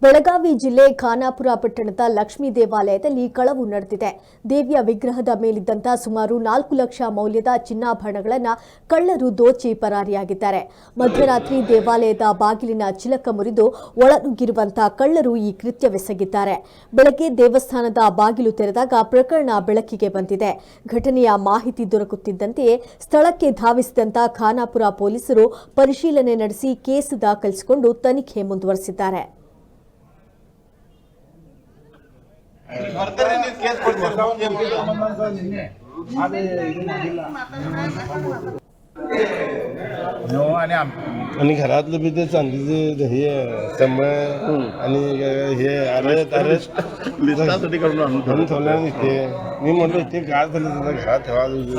ಬೆಳಗಾವಿ ಜಿಲ್ಲೆ ಖಾನಾಪುರ ಪಟ್ಟಣದ ಲಕ್ಷ್ಮೀ ದೇವಾಲಯದಲ್ಲಿ ಕಳವು ನಡೆದಿದೆ. ದೇವಿಯ ವಿಗ್ರಹದ ಮೇಲಿದ್ದಂತ ಸುಮಾರು 4 ಲಕ್ಷ ಮೌಲ್ಯದ ಚಿನ್ನಾಭರಣಗಳನ್ನು ಕಳ್ಳರು ದೋಚಿ ಪರಾರಿಯಾಗಿದ್ದಾರೆ. ಮಧ್ಯರಾತ್ರಿ ದೇವಾಲಯದ ಬಾಗಿಲಿನ ಚಿಲಕ ಮುರಿದು ಒಳನುಗ್ಗಿರುವಂತಹ ಕಳ್ಳರು ಈ ಕೃತ್ಯವೆಸಗಿದ್ದಾರೆ. ಬೆಳಗ್ಗೆ ದೇವಸ್ಥಾನದ ಬಾಗಿಲು ತೆರೆದಾಗ ಪ್ರಕರಣ ಬೆಳಕಿಗೆ ಬಂದಿದೆ. ಘಟನೆಯ ಮಾಹಿತಿ ದೊರಕುತ್ತಿದ್ದಂತೆಯೇ ಸ್ಥಳಕ್ಕೆ ಧಾವಿಸಿದಂತ ಖಾನಾಪುರ ಪೊಲೀಸರು ಪರಿಶೀಲನೆ ನಡೆಸಿ ಕೇಸ್ ದಾಖಲಿಸಿಕೊಂಡು ತನಿಖೆ ಮುಂದುವರೆಸಿದ್ದಾರೆ. आणि घरातलं बी ते चांदीचे हे समय आणि हे अरेस्ट लिस्टासाठी करून आणून ठेवल्याने इथे मी म्हणतो इथे काय झालं त्याचा घरात ठेवायला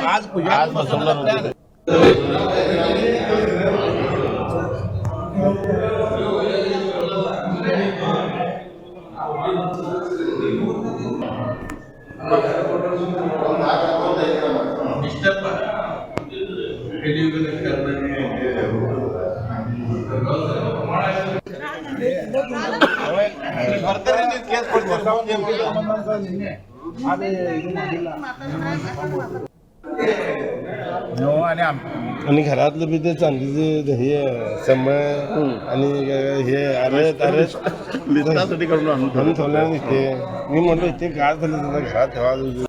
आज आणि घरातलं बी ते चांदीचे हे समय आणि हे अरेस्ट लिस्टासाठी करून आणून ठेवल्याने इथे मी म्हणतो इथे काय झालं त्याचा घरात ठेवायला